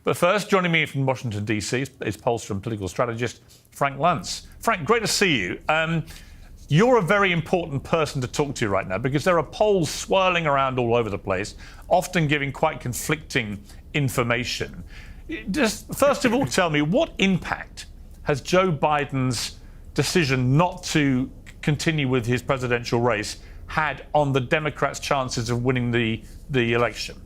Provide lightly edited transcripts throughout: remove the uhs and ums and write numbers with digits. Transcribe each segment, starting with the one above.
But first, joining me from Washington, D.C. is pollster and political strategist Frank Luntz. Frank, great to see you. You're a very important person to talk to right now because there are polls swirling around all over the place, often giving quite conflicting information. Just first of all, tell me, what impact has Joe Biden's decision not to continue with his presidential race had on the Democrats' chances of winning the election?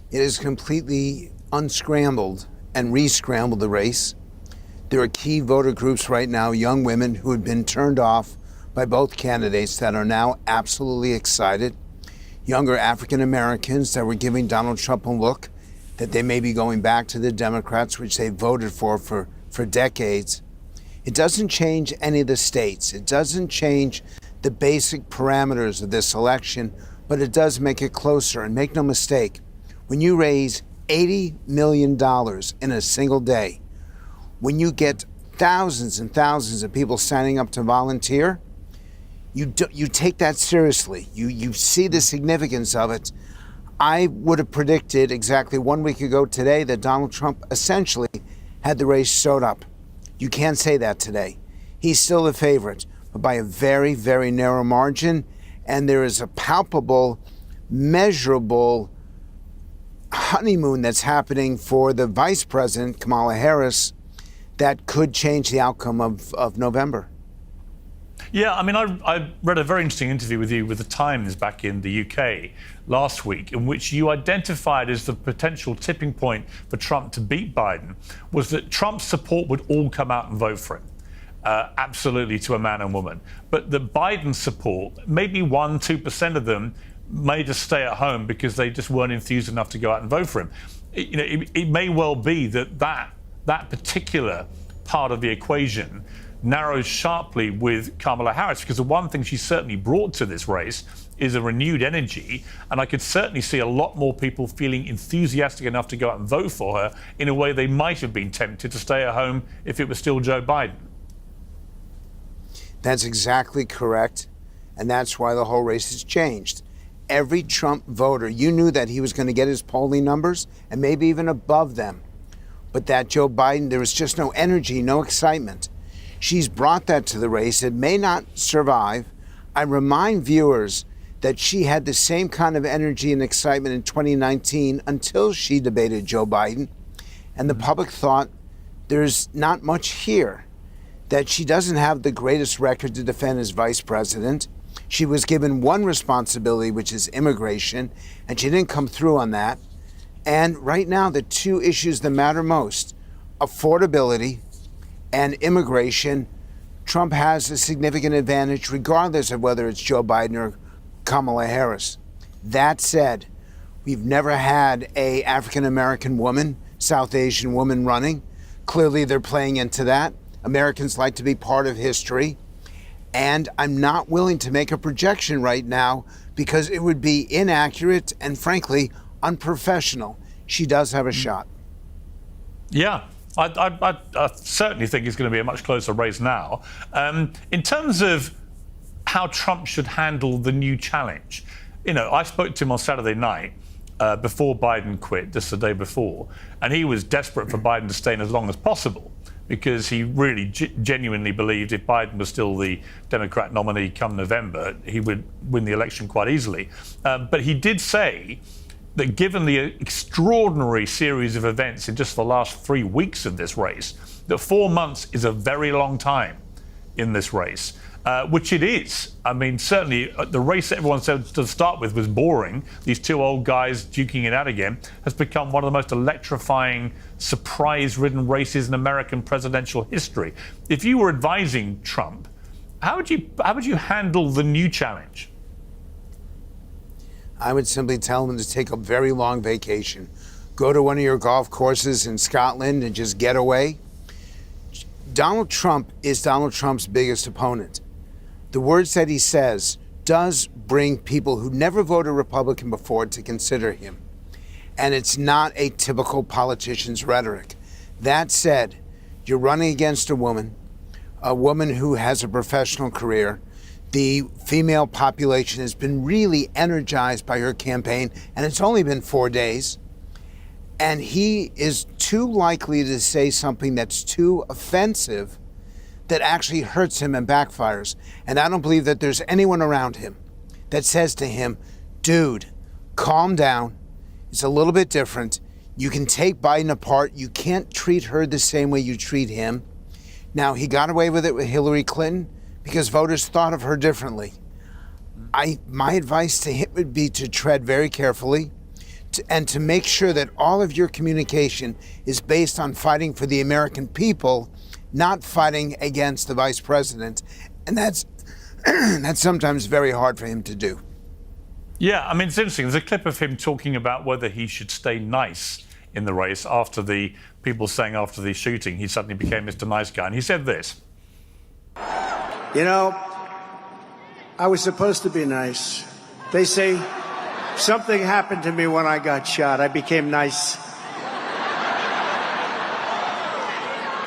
It has completely unscrambled and re-scrambled the race. There are key voter groups right now, young women who had been turned off by both candidates that are now absolutely excited. Younger African Americans that were giving Donald Trump a look that they may be going back to the Democrats, which they voted for decades. It doesn't change any of the states. It doesn't change the basic parameters of this election, but it does make it closer. And make no mistake, when you raise $80 million in a single day, when you get thousands and thousands of people signing up to volunteer, you take that seriously. You see the significance of it. I would have predicted exactly 1 week ago today that Donald Trump essentially had the race sewed up. You can't say that today. He's still the favorite, but by a very, very narrow margin. And there is a palpable, measurable honeymoon that's happening for the vice president, Kamala Harris, that could change the outcome of November. Yeah, I mean, I read a very interesting interview with you with the Times back in the UK last week, in which you identified as the potential tipping point for Trump to beat Biden was that Trump's support would all come out and vote for him, absolutely, to a man and woman. But the Biden support, maybe 1-2% of them may just stay at home because they just weren't enthused enough to go out and vote for him. It may well be that particular part of the equation narrows sharply with Kamala Harris, because the one thing she certainly brought to this race is a renewed energy, and I could certainly see a lot more people feeling enthusiastic enough to go out and vote for her in a way they might have been tempted to stay at home if it was still Joe Biden. That's exactly correct, and that's why the whole race has changed. Every Trump voter, you knew that he was going to get his polling numbers and maybe even above them. But that Joe Biden, there was just no energy, no excitement. She's brought that to the race. It may not survive. I remind viewers that she had the same kind of energy and excitement in 2019 until she debated Joe Biden. And the public thought there's not much here, that she doesn't have the greatest record to defend as vice president. She was given one responsibility, which is immigration, and she didn't come through on that. And right now, the two issues that matter most, affordability and immigration, Trump has a significant advantage regardless of whether it's Joe Biden or Kamala Harris. That said, we've never had an African-American woman, South Asian woman running. Clearly, they're playing into that. Americans like to be part of history. And I'm not willing to make a projection right now because it would be inaccurate and, frankly, unprofessional. She does have a shot. Yeah, I certainly think it's going to be a much closer race now. In terms of how Trump should handle the new challenge, I spoke to him on Saturday night before Biden quit, just the day before, and he was desperate for Biden to stay in as long as possible, because he really genuinely believed if Biden was still the Democrat nominee come November, he would win the election quite easily. But he did say that given the extraordinary series of events in just the last 3 weeks of this race, that 4 months is a very long time in this race, which it is. I mean, certainly the race that everyone said to start with was boring. These two old guys duking it out again has become one of the most electrifying, surprise-ridden races in American presidential history. If you were advising Trump, how would you handle the new challenge? I would simply tell him to take a very long vacation. Go to one of your golf courses in Scotland and just get away. Donald Trump is Donald Trump's biggest opponent. The words that he says does bring people who never voted Republican before to consider him. And it's not a typical politician's rhetoric. That said, you're running against a woman who has a professional career. The female population has been really energized by her campaign, and it's only been 4 days. And he is too likely to say something that's too offensive that actually hurts him and backfires. And I don't believe that there's anyone around him that says to him, dude, calm down. It's a little bit different. You can take Biden apart. You can't treat her the same way you treat him. Now, he got away with it with Hillary Clinton because voters thought of her differently. My advice to him would be to tread very carefully and to make sure that all of your communication is based on fighting for the American people, not fighting against the vice president. And that's sometimes very hard for him to do. Yeah, I mean, it's interesting. There's a clip of him talking about whether he should stay nice in the race after the people saying after the shooting he suddenly became Mr. Nice Guy. And he said this. You know, I was supposed to be nice. They say something happened to me when I got shot. I became nice.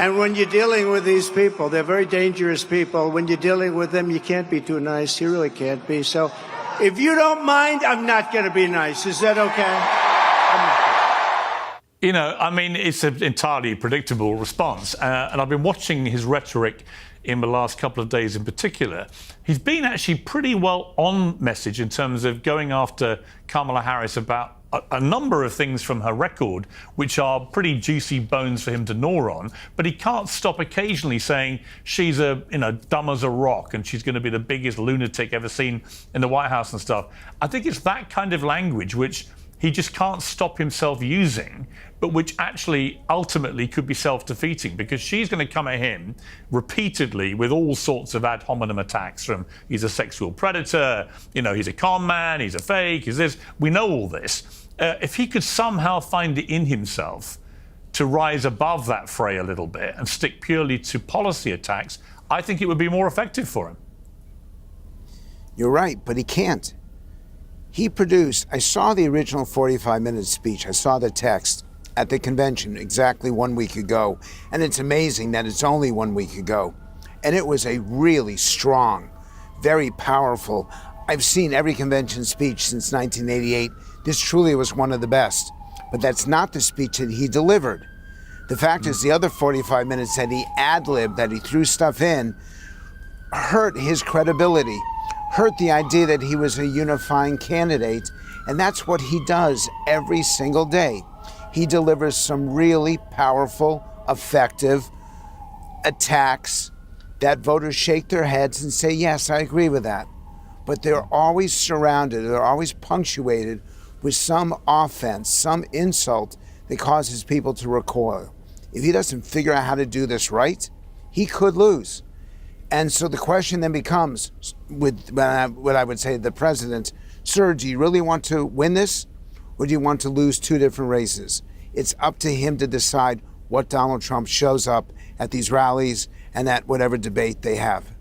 And when you're dealing with these people, they're very dangerous people. When you're dealing with them, you can't be too nice. You really can't be. So if you don't mind, I'm not going to be nice. Is that okay? You know, I mean, it's an entirely predictable response. And I've been watching his rhetoric in the last couple of days in particular. He's been actually pretty well on message in terms of going after Kamala Harris about a number of things from her record, which are pretty juicy bones for him to gnaw on. But he can't stop occasionally saying she's dumb as a rock and she's going to be the biggest lunatic ever seen in the White House and stuff. I think it's that kind of language which he just can't stop himself using, but which actually ultimately could be self-defeating, because she's going to come at him repeatedly with all sorts of ad hominem attacks from he's a sexual predator, he's a con man, he's a fake, he's this. We know all this. If he could somehow find it in himself to rise above that fray a little bit and stick purely to policy attacks, I think it would be more effective for him. You're right, but he can't. I saw the original 45-minute speech. I saw the text at the convention exactly 1 week ago. And it's amazing that it's only 1 week ago. And it was a really strong, very powerful. I've seen every convention speech since 1988. This truly was one of the best. But that's not the speech that he delivered. The fact is, the other 45 minutes that he ad-libbed, that he threw stuff in, hurt his credibility. Hurt the idea that he was a unifying candidate, and that's what he does every single day. He delivers some really powerful, effective attacks that voters shake their heads and say, yes, I agree with that. But they're always surrounded, they're always punctuated with some offense, some insult that causes people to recoil. If he doesn't figure out how to do this right, he could lose. And so the question then becomes, with what I would say to the president, sir, do you really want to win this, or do you want to lose two different races? It's up to him to decide what Donald Trump shows up at these rallies and at whatever debate they have.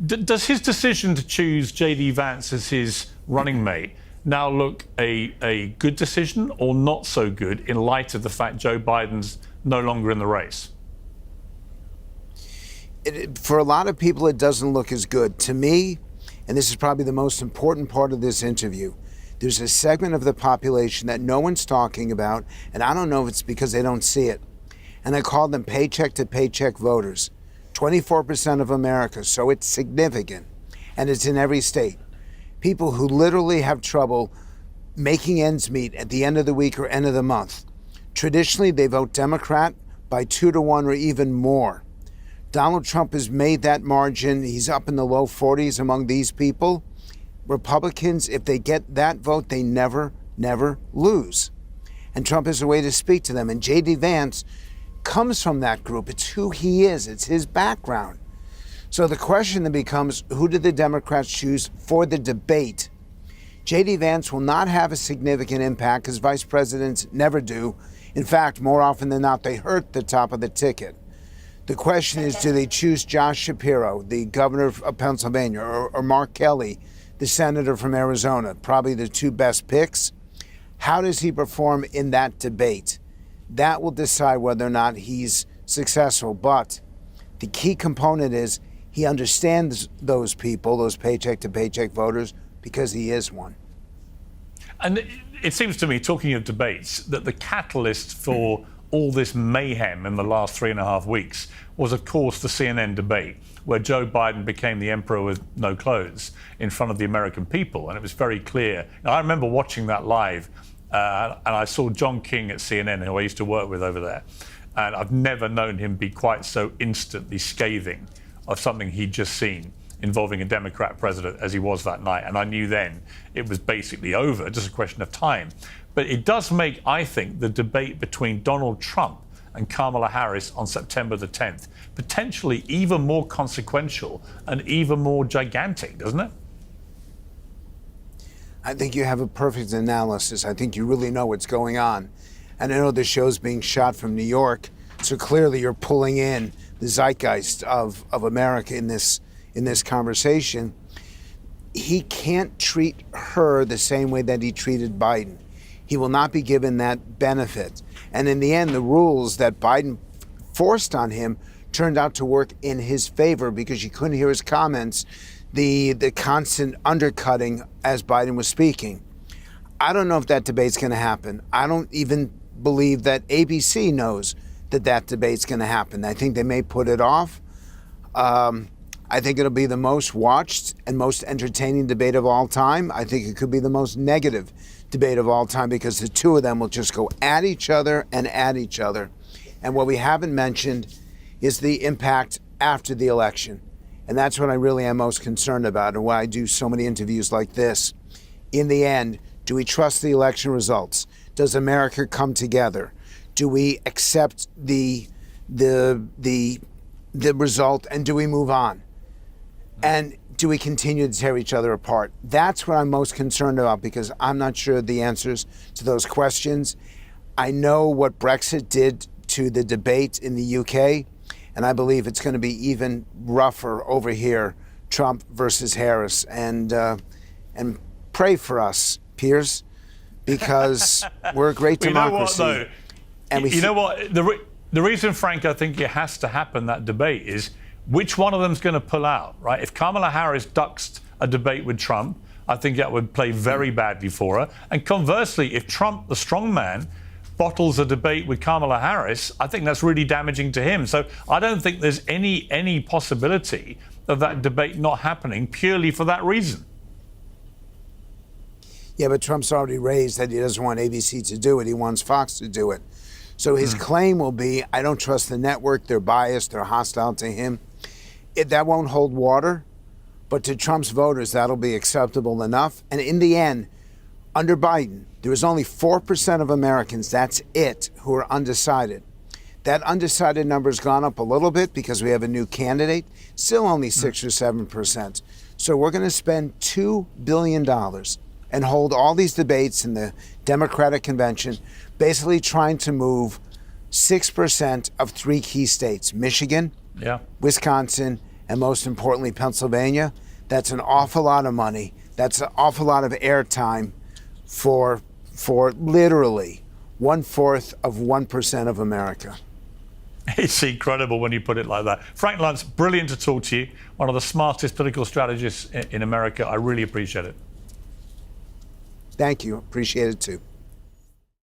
Does his decision to choose J.D. Vance as his running mate now look a good decision or not so good in light of the fact Joe Biden's no longer in the race? For a lot of people, it doesn't look as good. To me, and this is probably the most important part of this interview, there's a segment of the population that no one's talking about, and I don't know if it's because they don't see it. And I call them paycheck-to-paycheck voters. 24% of America, so it's significant, and it's in every state. People who literally have trouble making ends meet at the end of the week or end of the month. Traditionally, they vote Democrat by 2 to 1 or even more. Donald Trump has made that margin. He's up in the low 40s among these people. Republicans, if they get that vote, they never lose. And Trump is a way to speak to them. And J.D. Vance comes from that group. It's who he is. It's his background. So the question then becomes, who did the Democrats choose for the debate? J.D. Vance will not have a significant impact, because vice presidents never do. In fact, more often than not, they hurt the top of the ticket. The question is, do they choose Josh Shapiro, the governor of Pennsylvania, or Mark Kelly, the senator from Arizona? Probably the two best picks. How does he perform in that debate? That will decide whether or not he's successful. But the key component is he understands those people, those paycheck-to-paycheck voters, because he is one. And it seems to me, talking of debates, that the catalyst for all this mayhem in the last 3.5 weeks was, of course, the CNN debate, where Joe Biden became the emperor with no clothes in front of the American people. And it was very clear. Now, I remember watching that live, and I saw John King at CNN, who I used to work with over there. And I've never known him be quite so instantly scathing of something he'd just seen involving a Democrat president as he was that night. And I knew then it was basically over, just a question of time. But it does make, I think, the debate between Donald Trump and Kamala Harris on September the 10th potentially even more consequential and even more gigantic, doesn't it? I think you have a perfect analysis. I think you really know what's going on. And I know the show's being shot from New York, so clearly you're pulling in the zeitgeist of America in this conversation. He can't treat her the same way that he treated Biden. He will not be given that benefit. And in the end, the rules that Biden forced on him turned out to work in his favor because you couldn't hear his comments, the constant undercutting as Biden was speaking. I don't know if that debate's going to happen. I don't even believe that ABC knows that debate's going to happen. I think they may put it off. I think it'll be the most watched and most entertaining debate of all time. I think it could be the most negative debate of all time because the two of them will just go at each other and at each other. And what we haven't mentioned is the impact after the election. And that's what I really am most concerned about and why I do so many interviews like this. In the end, do we trust the election results? Does America come together? Do we accept the result and do we move on? And do we continue to tear each other apart? That's what I'm most concerned about because I'm not sure the answers to those questions. I know what Brexit did to the debate in the UK, and I believe it's going to be even rougher over here, Trump versus Harris. And pray for us, Piers, because we're a great democracy. You know what, though? And you know what? The reason, Frank, I think it has to happen, that debate, is which one of them's going to pull out, right? If Kamala Harris ducks a debate with Trump, I think that would play very badly for her. And conversely, if Trump, the strong man, bottles a debate with Kamala Harris, I think that's really damaging to him. So I don't think there's any possibility of that debate not happening purely for that reason. Yeah, but Trump's already raised that he doesn't want ABC to do it. He wants Fox to do it. So his claim will be, I don't trust the network. They're biased. They're hostile to him. That won't hold water. But to Trump's voters, that'll be acceptable enough. And in the end, under Biden, there was only 4% of Americans, that's it, who are undecided. That undecided number's gone up a little bit because we have a new candidate, still only 6 or 7%. So we're going to spend $2 billion and hold all these debates in the Democratic convention, basically trying to move 6% of 3 key states, Michigan, Wisconsin, and most importantly, Pennsylvania. That's an awful lot of money. That's an awful lot of airtime for literally 1/4 of 1% of America. It's incredible when you put it like that. Frank Luntz, brilliant to talk to you. One of the smartest political strategists in America. I really appreciate it. Thank you. Appreciate it too.